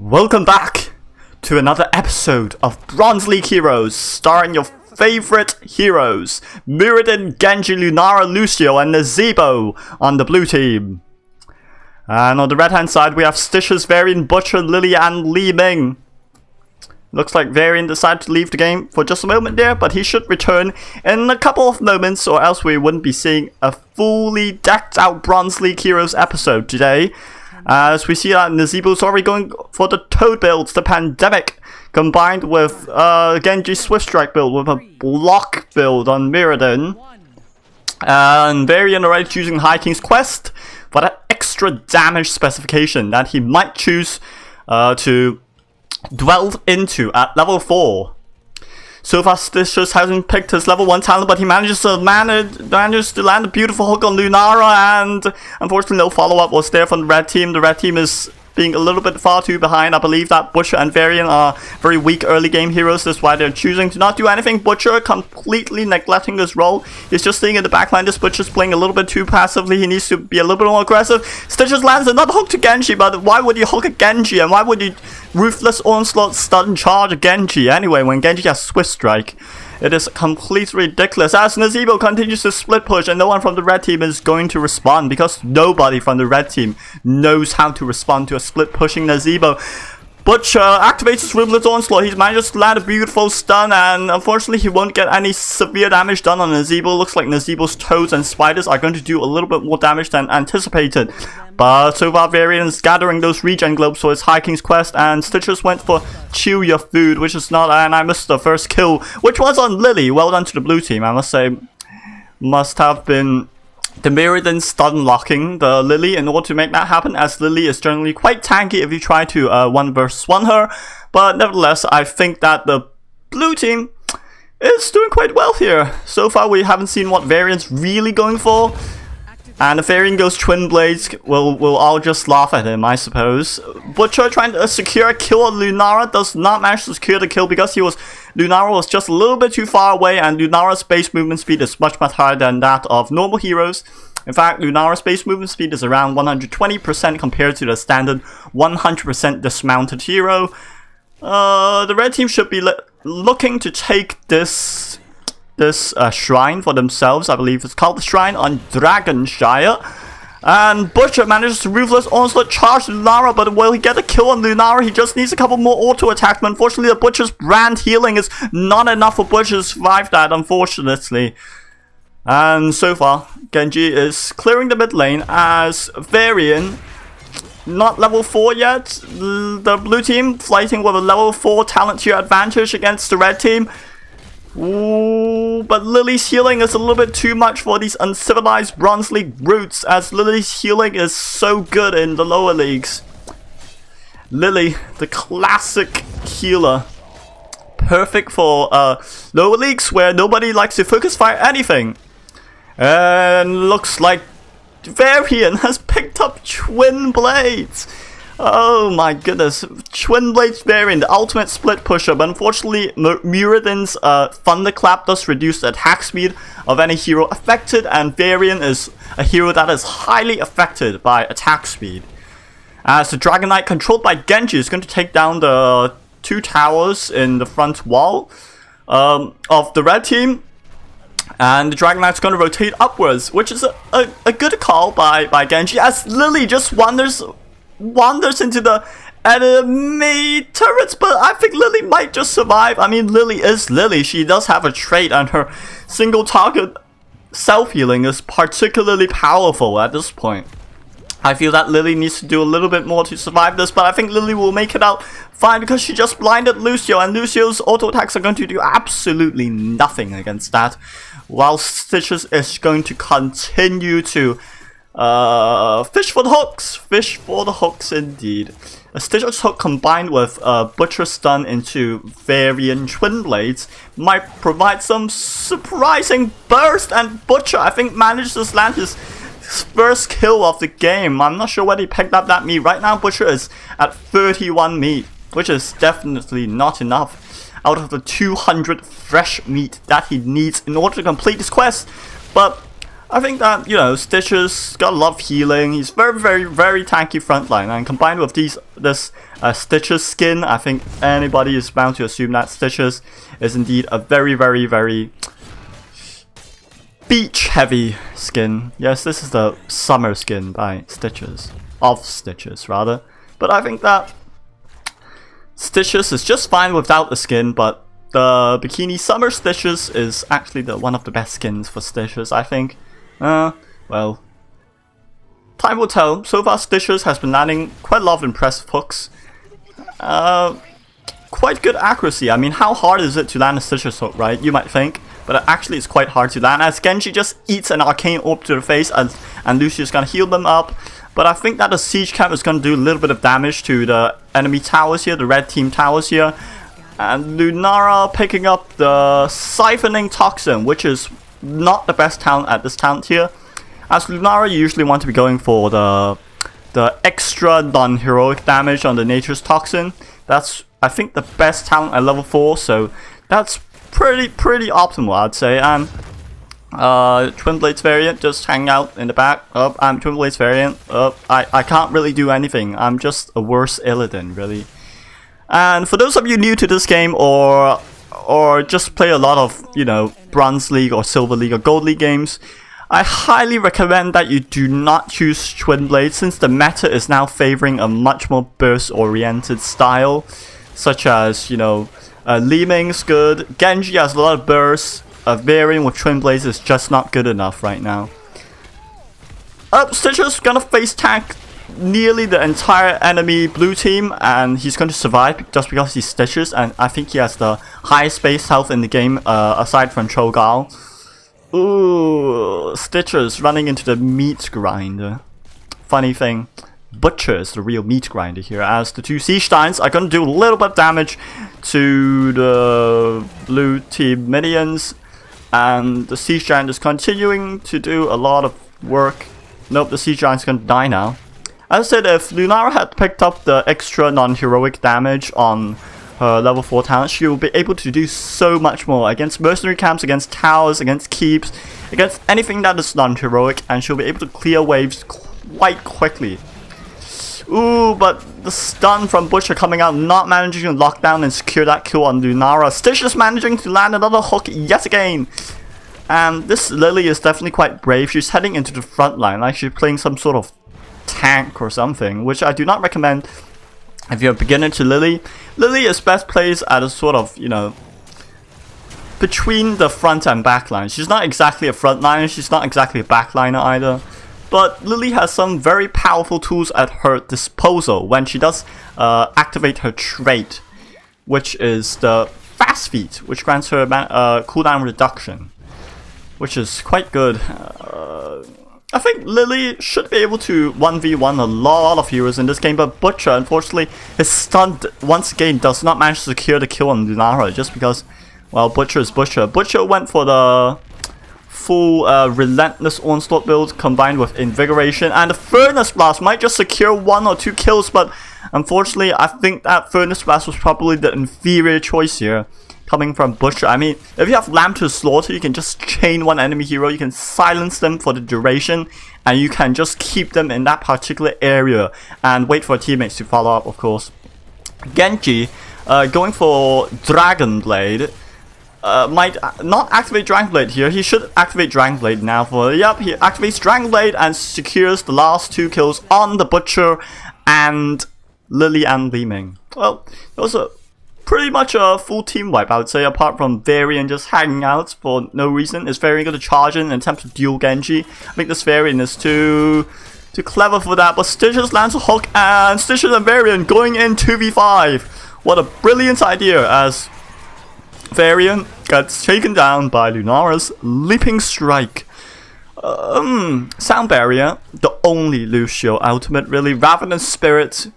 Welcome back to another episode of Bronze League Heroes, starring your favorite heroes, Mirrodin, Genji, Lunara, Lucio, and Nazebo on the blue team. And on the red hand side we have Stitches, Varian, Butcher, Lily, and Li Ming. Looks like Varian decided to leave the game for just a moment there, but he should return in a couple of moments, or else we wouldn't be seeing a fully decked out Bronze League Heroes episode today. As we see that Nazebo's already going for the Toad builds, the Pandemic, combined with Genji's Swift Strike build with a block build on Mirrodin. And Varian already choosing High King's Quest for that extra damage specification that he might choose to delve into at level 4. So far Stitches hasn't picked his level 1 talent, but he manages to land a beautiful hook on Lunara, and unfortunately no follow-up was there from the red team. The red team is being a little bit far too behind. I believe that Butcher and Varian are very weak early game heroes. That's why they're choosing to not do anything. Butcher completely neglecting his role. He's just staying in the backline. This Butcher's playing a little bit too passively. He needs to be a little bit more aggressive. Stitches lands another hook to Genji, but why would you hook a Genji? And why would you Ruthless Onslaught stun charge a Genji anyway when Genji has Swift Strike? It is completely ridiculous as Nazebo continues to split push, and no one from the red team is going to respond because nobody from the red team knows how to respond to a split pushing Nazebo. Butcher activates his Ruthless Onslaught. He's managed to land a beautiful stun, and unfortunately he won't get any severe damage done on Nazebo. Looks like Nazebo's toads and spiders are going to do a little bit more damage than anticipated. But so far Varian's gathering those regen globes for his High King's Quest, and Stitches went for Chew Your Food, which is not, and I missed the first kill, which was on Lily. Well done to the blue team, I must say. Must have been the Mirrodin stun locking the Lily in order to make that happen, as Lily is generally quite tanky if you try to 1v1 her. But nevertheless, I think that the blue team is doing quite well here. So far we haven't seen what Varian's really going for. And if Varian goes Twin Blades, we'll all just laugh at him, I suppose. Butcher trying to secure a kill on Lunara does not manage to secure the kill because Lunara was just a little bit too far away, and Lunara's base movement speed is much higher than that of normal heroes. In fact, Lunara's base movement speed is around 120% compared to the standard 100% dismounted hero. The red team should be looking to take this shrine for themselves. I believe it's called the Shrine on Dragonshire. And Butcher manages to Ruthless Onslaught charge Lunara, but will he get a kill on Lunara? He just needs a couple more auto attacks, but unfortunately the Butcher's brand healing is not enough for Butcher to survive that, unfortunately. And so far, Genji is clearing the mid lane as Varian, not level 4 yet. The blue team fighting with a level 4 talent tier advantage against the red team. Ooh, but Lily's healing is a little bit too much for these uncivilized Bronze League brutes, as Lily's healing is so good in the lower leagues. Lily, the classic healer. Perfect for lower leagues where nobody likes to focus fire anything. And looks like Varian has picked up Twin Blades. Oh my goodness, Twin Blades Varian, the ultimate split pusher, but unfortunately Mirrodin's Thunderclap does reduce the attack speed of any hero affected, and Varian is a hero that is highly affected by attack speed. As the Dragon Knight controlled by Genji is going to take down the 2 towers in the front wall of the red team, and the Dragon Knight's going to rotate upwards, which is a good call by Genji, as Lily just wanders into the enemy turrets, but I think Lily might just survive. I mean, Lily is Lily. She does have a trait, and her single target self-healing is particularly powerful at this point. I feel that Lily needs to do a little bit more to survive this, but I think Lily will make it out fine because she just blinded Lucio, and Lucio's auto attacks are going to do absolutely nothing against that, while Stitches is going to continue to fish for the hooks indeed. A Stitcher's hook combined with Butcher stun into Varian Twin Blades might provide some surprising burst, and Butcher I think managed to land his first kill of the game. I'm not sure whether he picked up that meat. Right now Butcher is at 31 meat, which is definitely not enough out of the 200 fresh meat that he needs in order to complete his quest. But I think that, you know, Stitches got a lot of healing. He's very tanky frontline, and combined with this Stitches skin, I think anybody is bound to assume that Stitches is indeed a very beach heavy skin. Yes, this is the summer skin by Stitches, of Stitches rather. But I think that Stitches is just fine without the skin, but the Bikini Summer Stitches is actually one of the best skins for Stitches, I think. Well, time will tell. So far, Stitches has been landing quite a lot of impressive hooks. Quite good accuracy. I mean, how hard is it to land a Stitches hook, right? You might think. But actually, it's quite hard to land, as Genji just eats an arcane orb to the face, and Lucius gonna heal them up. But I think that the siege camp is gonna do a little bit of damage to the enemy towers here, the red team towers here. And Lunara picking up the Siphoning Toxin, which is not the best talent at this talent here, as Lunara usually want to be going for the extra non-heroic damage on the Nature's Toxin. That's, I think, the best talent at level 4, so that's pretty optimal, I'd say. And Twin Blades Variant just hanging out in the back. I'm Twin Blades Variant. I can't really do anything. I'm just a worse Illidan, really. And for those of you new to this game, or just play a lot of, you know, Bronze League or Silver League or Gold League games, I highly recommend that you do not choose Twin Blades, since the meta is now favoring a much more burst-oriented style, such as, you know, Li Ming's good, Genji has a lot of bursts, Varian with Twin Blades is just not good enough right now. Stitches gonna face tank nearly the entire enemy blue team, and he's going to survive just because he's Stitches, and I think he has the highest base health in the game, aside from Cho'Gall. Ooh, Stitches running into the meat grinder. Funny thing, Butcher is the real meat grinder here, as the two Siege Steins are going to do a little bit of damage to the blue team minions, and the Siege Giant is continuing to do a lot of work. Nope, the Siege Giant's going to die now. As I said, if Lunara had picked up the extra non-heroic damage on her level 4 talent, she will be able to do so much more against mercenary camps, against towers, against keeps, against anything that is non-heroic, and she'll be able to clear waves quite quickly. Ooh, but the stun from Butcher coming out, not managing to lock down and secure that kill on Lunara. Stitches managing to land another hook yet again. And this Lily is definitely quite brave. She's heading into the front line, like she's playing some sort of tank or something, which I do not recommend if you're a beginner to Lily. Lily is best placed at a sort of, you know, between the front and back line. She's not exactly a frontliner, she's not exactly a backliner either. But Lily has some very powerful tools at her disposal when she does activate her trait, which is the Fast Feet, which grants her cooldown reduction, which is quite good. I think Lily should be able to 1v1 a lot of heroes in this game, but Butcher, unfortunately, his stun once again does not manage to secure the kill on Lunara, just because, well, Butcher is Butcher. Butcher went for the full Relentless Onslaught build combined with Invigoration, and the Furnace Blast might just secure 1 or 2 kills, but unfortunately, I think that Furnace Blast was probably the inferior choice here, coming from Butcher. I mean, if you have Lamb to Slaughter, you can just chain one enemy hero, you can silence them for the duration, and you can just keep them in that particular area and wait for teammates to follow up, of course. Genji, going for Dragon Blade, might not activate Dragon Blade here. He should activate Dragon Blade now. Yep, he activates Dragon Blade and secures the last 2 kills on the Butcher and Lily and Li Ming. Well, those are pretty much a full team wipe, I would say, apart from Varian just hanging out for no reason. Is Varian going to charge in and attempt to duel Genji? I think this Varian is too clever for that, but Stitches lands a hook, and Stitches and Varian going in 2v5. What a brilliant idea, as Varian gets taken down by Lunara's Leaping Strike. Sound Barrier, the only Lucio ultimate really. Ravenous Spirit,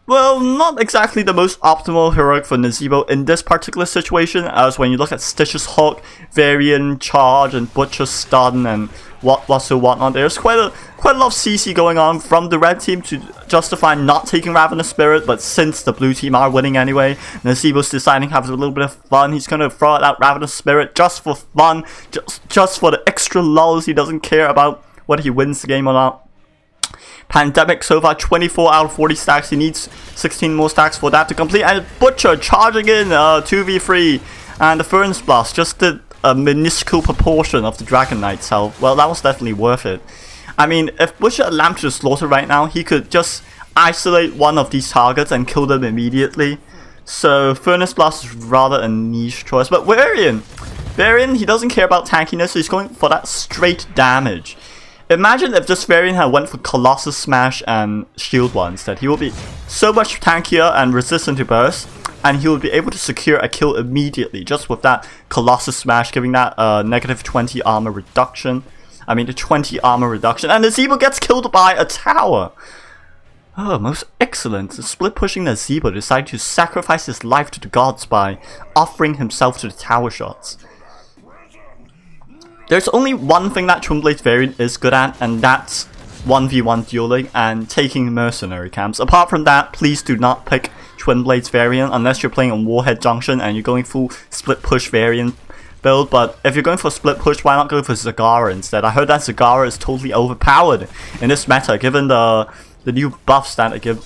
well, not exactly the most optimal heroic for Nazeebo in this particular situation, as when you look at Stitch's hook, Varian charge, and Butcher's stun, and whatnot, there's quite a lot of CC going on from the red team to justify not taking Ravenous Spirit, but since the blue team are winning anyway, Nazeebo's deciding to have a little bit of fun. He's going to throw out Ravenous Spirit just for fun, just for the extra extra lulls. He doesn't care about whether he wins the game or not. Pandemic so far 24 out of 40 stacks. He needs 16 more stacks for that to complete. And Butcher charging in 2v3. And the Furnace Blast just did a minuscule proportion of the Dragon Knight's health. Well, that was definitely worth it. I mean, if Butcher had Lamb to the Slaughter right now, he could just isolate one of these targets and kill them immediately. So Furnace Blast is rather a niche choice. But Varian, he doesn't care about tankiness, so he's going for that straight damage. Imagine if this Varian had went for Colossus Smash and Shield Wall instead. He will be so much tankier and resistant to burst, and he will be able to secure a kill immediately just with that Colossus Smash, giving that negative 20 armor reduction. I mean, the 20 armor reduction, and Nazebo gets killed by a tower. Oh, most excellent. The split pushing Nazebo decided to sacrifice his life to the gods by offering himself to the tower shots. There's only one thing that Twin Blades Varian is good at, and that's 1v1 dueling and taking mercenary camps. Apart from that, please do not pick Twin Blades Varian unless you're playing on Warhead Junction and you're going full split push Varian build. But if you're going for split push, why not go for Zagara instead? I heard that Zagara is totally overpowered in this meta, given the new buffs that they gave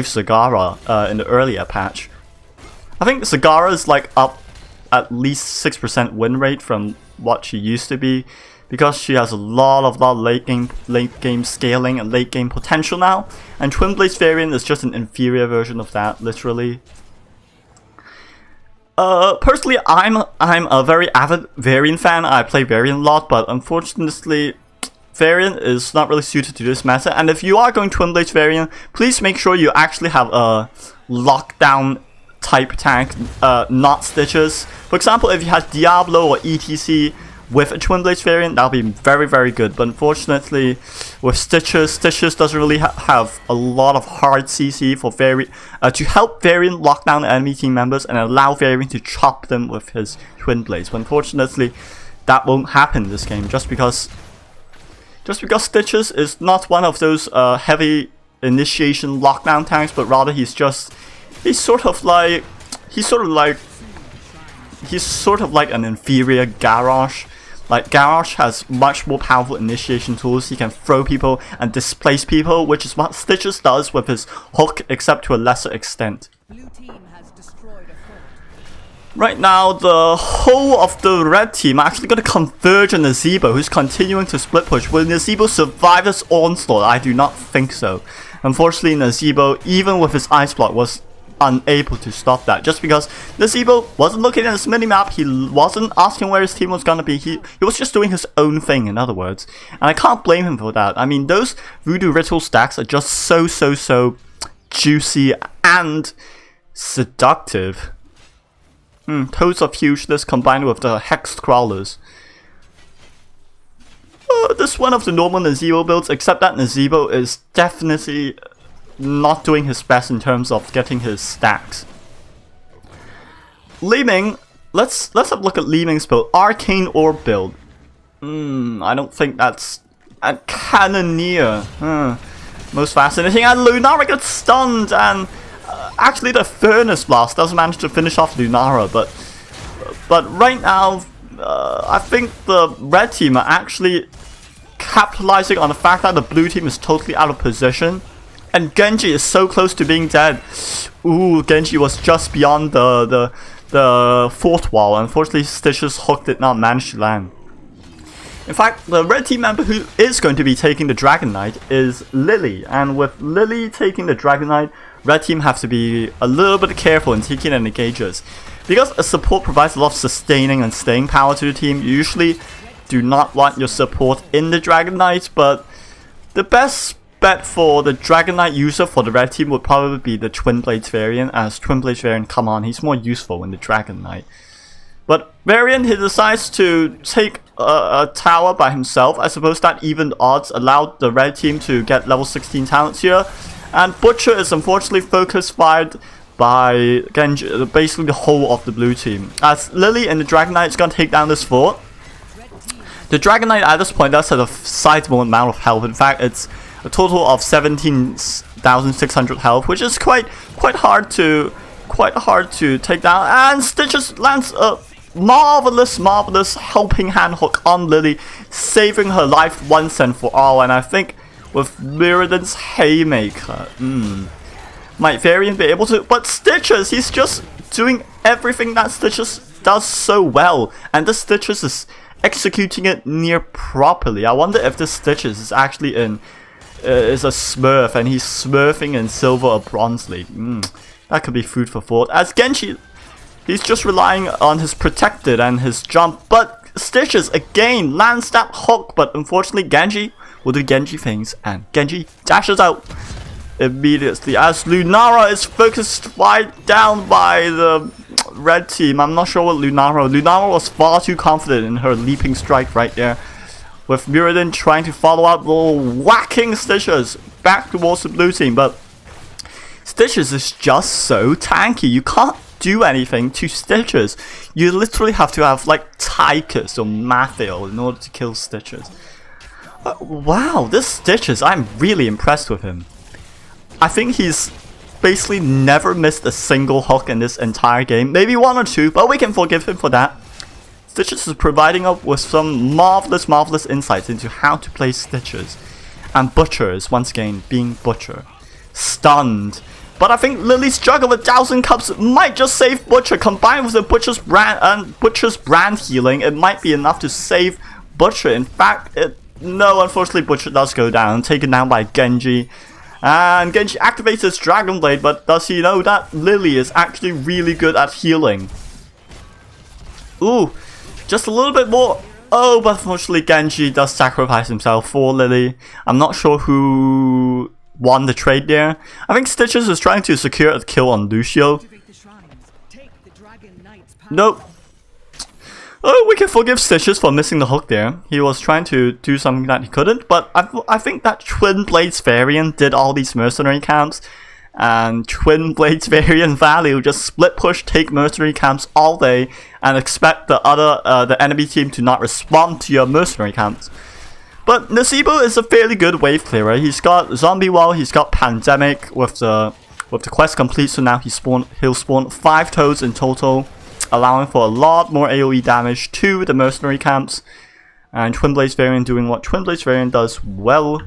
Zagara in the earlier patch. I think Zagara is like up at least 6% win rate from what she used to be, because she has a lot of late game scaling and late game potential now, and Twin Blades Varian is just an inferior version of that, literally. Personally, I'm a very avid Varian fan. I play Varian a lot, but unfortunately Varian is not really suited to this meta. And if you are going Twin Blades Varian, please make sure you actually have a lockdown type tank, not Stitches. For example, if you had Diablo or ETC with a Twin Blades Variant, that would be very, very good. But unfortunately, with Stitches doesn't really have a lot of hard CC for to help Variant lock down enemy team members and allow Variant to chop them with his Twin Blades. But unfortunately, that won't happen this game, just because Stitches is not one of those heavy initiation lockdown tanks, but rather he's sort of like an inferior Garrosh. Like, Garrosh has much more powerful initiation tools. He can throw people and displace people, which is what Stitches does with his hook, except to a lesser extent. Blue team has destroyed a fort. Right now, the whole of the red team are actually going to converge on Nazebo, who's continuing to split push. Will Nazebo survive this onslaught? I do not think so. Unfortunately, Nazebo, even with his ice block, was unable to stop that, just because Nazebo wasn't looking at his minimap. He wasn't asking where his team was gonna be. He was just doing his own thing, in other words, and I can't blame him for that. I mean, those Voodoo Ritual stacks are just so juicy and seductive. Toads of Hugeness combined with the Hexed Crawlers. This is one of the normal Nazebo builds, except that Nazebo is definitely not doing his best in terms of getting his stacks. Li Ming, let's have a look at Li Ming's build. Arcane Orb build. I don't think that's a Cannoneer. Most fascinating. And Lunara gets stunned, and actually the Furnace Blast doesn't manage to finish off Lunara, but right now I think the red team are actually capitalizing on the fact that the blue team is totally out of position. And Genji is so close to being dead. Ooh, Genji was just beyond the fort wall. Unfortunately, Stitch's hook did not manage to land. In fact, the red team member who is going to be taking the Dragon Knight is Lily. And with Lily taking the Dragon Knight, red team have to be a little bit careful in taking and engages. Because a support provides a lot of sustaining and staying power to the team, you usually do not want your support in the Dragon Knight, but the best bet for the Dragon Knight user for the red team would probably be the Twin Blades Varian, as Twin Blades Varian, come on, he's more useful in the Dragon Knight. But Varian, he decides to take a tower by himself. I suppose that even odds allowed the red team to get level 16 talents here. And Butcher is unfortunately focus fired by Genji, basically the whole of the blue team. As Lily and the Dragon Knight is going to take down this fort. The Dragon Knight at this point does have a sizable amount of health. In fact, it's a total of 17,600 health, which is quite hard to take down. And Stitches lands a marvelous, marvelous helping hand hook on Lily, saving her life once and for all. And I think with Miraidon's Haymaker, might Varian be able to? But Stitches, he's just doing everything that Stitches does so well, and this Stitches is executing it near properly. I wonder if this Stitches is actually is a Smurf, and he's smurfing in Silver or Bronze League. That could be food for thought. As Genji, he's just relying on his protected and his jump, but Stitches again lands that hook, but unfortunately Genji will do Genji things, and Genji dashes out immediately as Lunara is focused right down by the red team. I'm not sure what Lunara was far too confident in her leaping strike right there, with Miraidon trying to follow up, whacking Stitches back towards the blue team. But Stitches is just so tanky. You can't do anything to Stitches. You literally have to have like Tychus or Mathiel in order to kill Stitches. Wow, this Stitches, I'm really impressed with him. I think he's basically never missed a single hook in this entire game. Maybe one or two, but we can forgive him for that. Stitches is providing us with some marvelous, marvelous insights into how to play Stitches. And Butcher is once again being Butcher. Stunned. But I think Lily's Juggle with 1000 Cups might just save Butcher. Combined with the Butcher's brand healing, it might be enough to save Butcher. In fact, no, unfortunately Butcher does go down, taken down by Genji. And Genji activates his Dragon Blade, but does he know that Lily is actually really good at healing? Ooh, just a little bit more. Oh, but unfortunately Genji does sacrifice himself for Lily. I'm not sure who won the trade there. I think Stitches is trying to secure a kill on Lucio. Nope. Oh, we can forgive Stitches for missing the hook there. He was trying to do something that he couldn't, but I think that Twin Blades Varian did all these mercenary camps, and Twin Blades Varian value just split push, take mercenary camps all day, and expect the enemy team to not respond to your mercenary camps. But Nazebo is a fairly good wave clearer. He's got Zombie Wall, he's got Pandemic with the quest complete, so now he'll spawn 5 toads in total, allowing for a lot more AoE damage to the mercenary camps. And Twin Blades Varian doing what Twin Blades Varian does well.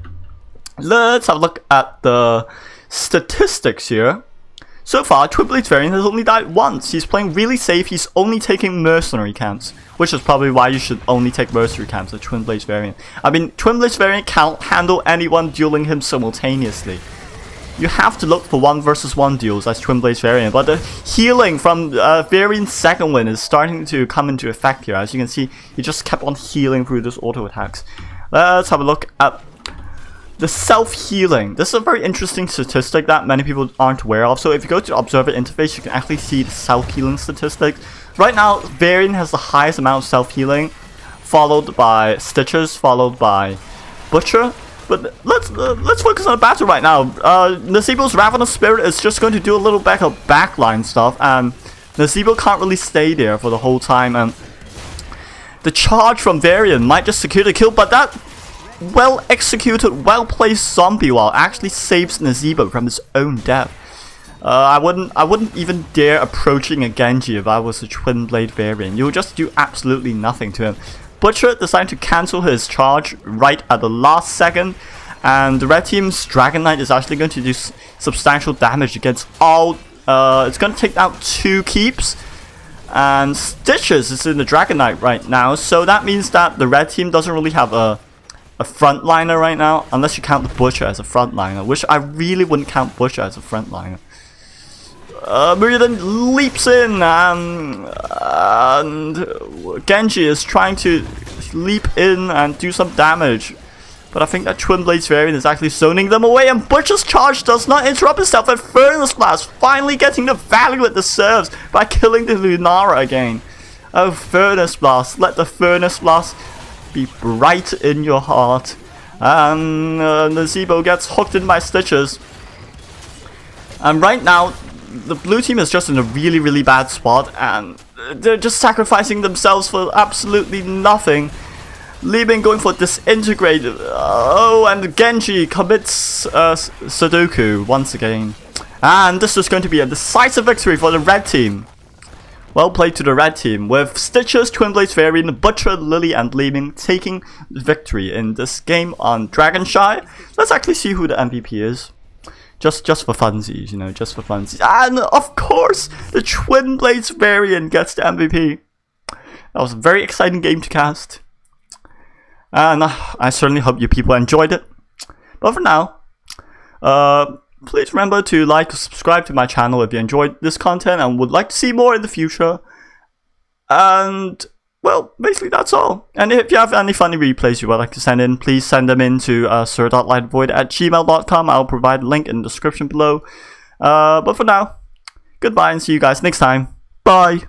Let's have a look at the statistics here. So far, Twin Blades Varian has only died once. He's playing really safe. He's only taking mercenary camps, which is probably why you should only take mercenary camps at Twin Blades Varian. I mean, Twin Blades Varian can't handle anyone dueling him simultaneously. You have to look for 1 versus 1 duels as Twin Blades Varian, but the healing from Varian's second win is starting to come into effect here. As you can see, he just kept on healing through those auto attacks. Let's have a look at the self-healing. This is a very interesting statistic that many people aren't aware of. So if you go to the Observer interface, you can actually see the self-healing statistics. Right now, Varian has the highest amount of self-healing, followed by Stitches, followed by Butcher. But let's focus on the battle right now. Nazebo's Ravenous Spirit is just going to do a little bit of backline stuff, and Nazebo can't really stay there for the whole time. And the charge from Varian might just secure the kill, but that well executed, well placed zombie wall actually saves Nazebo from his own death. I wouldn't even dare approaching a Genji if I was a Twin Blade Varian. You'll just do absolutely nothing to him. Butcher decided to cancel his charge right at the last second, and the red team's Dragon Knight is actually going to do substantial damage against all. It's going to take out 2 keeps, and Stitches is in the Dragon Knight right now, so that means that the red team doesn't really have a frontliner right now, unless you count the Butcher as a frontliner, which I really wouldn't count Butcher as a frontliner. Miraidon leaps in, and Genji is trying to leap in and do some damage. But I think that Twin Blades Varian is actually zoning them away, and Butcher's charge does not interrupt itself, and Furnace Blast finally getting the value it deserves by killing the Lunara again. Oh, Furnace Blast, let the Furnace Blast be bright in your heart. And Nazebo gets hooked in by Stitches. And right now, the blue team is just in a really, really bad spot, and they're just sacrificing themselves for absolutely nothing. Leaving going for disintegrate. Oh, and Genji commits Sudoku once again. And this is going to be a decisive victory for the red team. Well played to the red team, with Stitches, Twin Blades Varian, Butcher, Lily, and Leeming taking the victory in this game on Dragonshy. Let's actually see who the MVP is. Just for funsies, you know, just for funsies. And of course, the Twin Blades Varian gets the MVP. That was a very exciting game to cast. And I certainly hope you people enjoyed it. But for now, please remember to like or subscribe to my channel if you enjoyed this content and would like to see more in the future. And, well, basically that's all. And if you have any funny replays you would like to send in, please send them in to sir.lightofvoid@gmail.com. I'll provide a link in the description below. But for now, goodbye and see you guys next time. Bye!